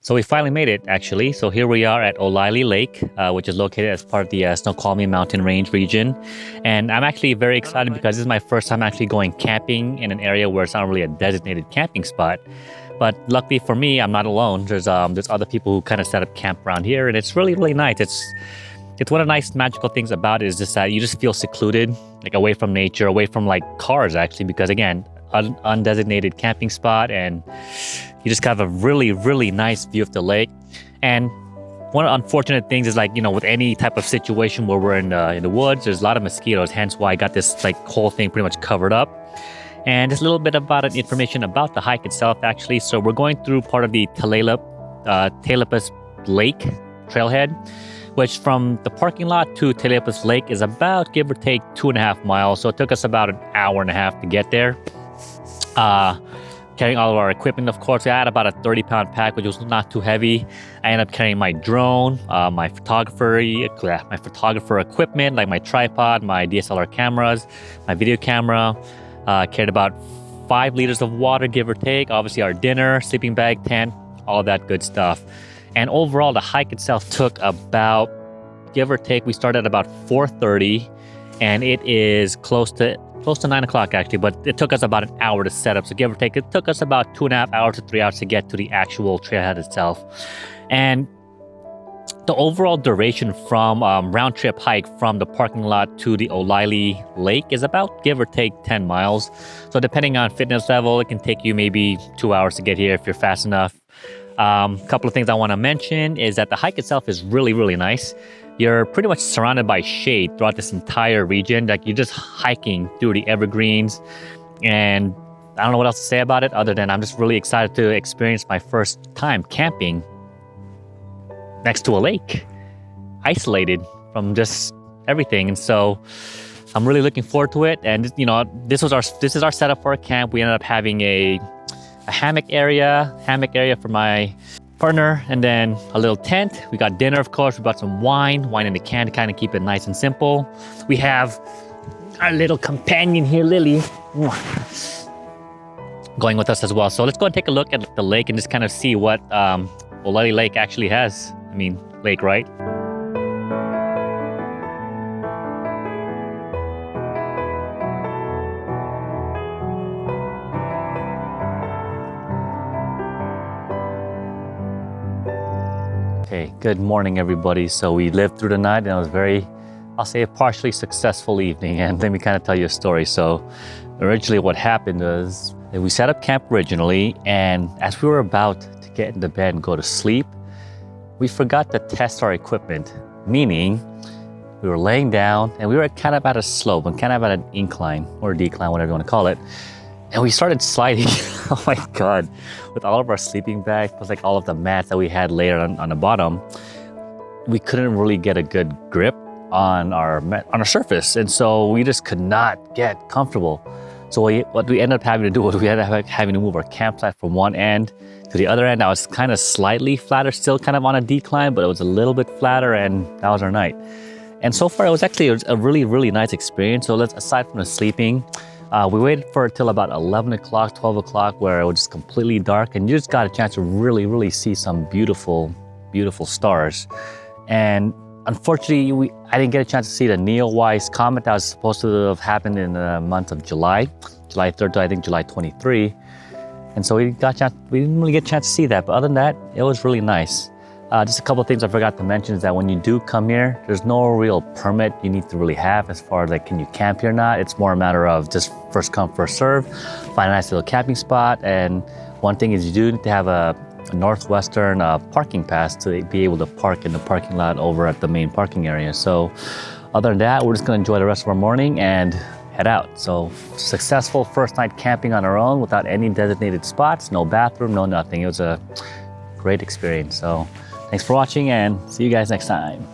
So we finally made it, actually. So here we are at Olallie Lake, which is located as part of the Snoqualmie Mountain Range region. And I'm actually very excited because this is my first time actually going camping in an area where it's not really a designated camping spot. But luckily for me, I'm not alone. There's other people who kind of set up camp around here, and it's really, really nice. It's one of the nice magical things about it is just that you just feel secluded, like away from nature, away from like cars actually, because again, undesignated camping spot, and you just have a really, really nice view of the lake. And one of the unfortunate things is, like, you know, with any type of situation where we're in the woods, there's a lot of mosquitoes, hence why I got this like whole thing pretty much covered up. And just a little bit about information about the hike itself actually. So we're going through part of the Talapus Lake trailhead, which from the parking lot to Talapus Lake is about, give or take, 2.5 miles. So it took us about an hour and a half to get there. Carrying all of our equipment, of course. I had about a 30-pound pack, which was not too heavy. I ended up carrying my drone, my photographer equipment, like my tripod, my DSLR cameras, my video camera. Carried about 5 liters of water, give or take. Obviously our dinner, sleeping bag, tent, all that good stuff. And overall, the hike itself took about, give or take, we started at about 4:30, and it is close to 9 o'clock actually, but it took us about an hour to set up. So give or take, it took us about 2.5 hours to 3 hours to get to the actual trailhead itself. And the overall duration from round trip hike from the parking lot to the Olallie Lake is about, give or take, 10 miles. So depending on fitness level, it can take you maybe 2 hours to get here if you're fast enough. A couple of things I want to mention is that the hike itself is really, really nice. You're pretty much surrounded by shade throughout this entire region. Like, you're just hiking through the evergreens, and I don't know what else to say about it other than I'm just really excited to experience my first time camping next to a lake, isolated from just everything. And so I'm really looking forward to it. And you know, this is our setup for a camp. We ended up having a hammock area for my partner, and then a little tent. We got dinner, of course. We brought some wine in the can to kind of keep it nice and simple. We have our little companion here, Lily, going with us as well. So let's go and take a look at the lake and just kind of see what Olallie Lake actually has. I mean, lake, right? Okay, good morning, everybody. So we lived through the night, and it was very, I'll say, a partially successful evening. And let me kind of tell you a story. So originally what happened was we set up camp originally, and as we were about to get into bed and go to sleep, we forgot to test our equipment, meaning we were laying down and we were kind of at a slope and kind of at an incline or decline, whatever you want to call it. And we started sliding, oh my God, with all of our sleeping bags, plus like all of the mats that we had laid on the bottom. We couldn't really get a good grip on our surface. And so we just could not get comfortable. So what we ended up having to do was we ended up having to move our campsite from one end to the other end. Now it's kind of slightly flatter, still kind of on a decline, but it was a little bit flatter, and that was our night. And so far it was actually a really, really nice experience. So aside from the sleeping, we waited for till about 11 o'clock, 12 o'clock, where it was just completely dark, and you just got a chance to really, really see some beautiful, beautiful stars. And unfortunately, I didn't get a chance to see the Neowise comet that was supposed to have happened in the month of July 3rd to I think July 23. And so we didn't really get a chance to see that. But other than that, it was really nice. Just a couple of things I forgot to mention is that when you do come here, there's no real permit you need to really have as far as like, can you camp here or not? It's more a matter of just first come, first serve, find a nice little camping spot. And one thing is you do need to have a Northwestern parking pass to be able to park in the parking lot over at the main parking area. So other than that, we're just gonna enjoy the rest of our morning and head out. So successful first night camping on our own without any designated spots, no bathroom, no nothing. It was a great experience. So thanks for watching, and see you guys next time.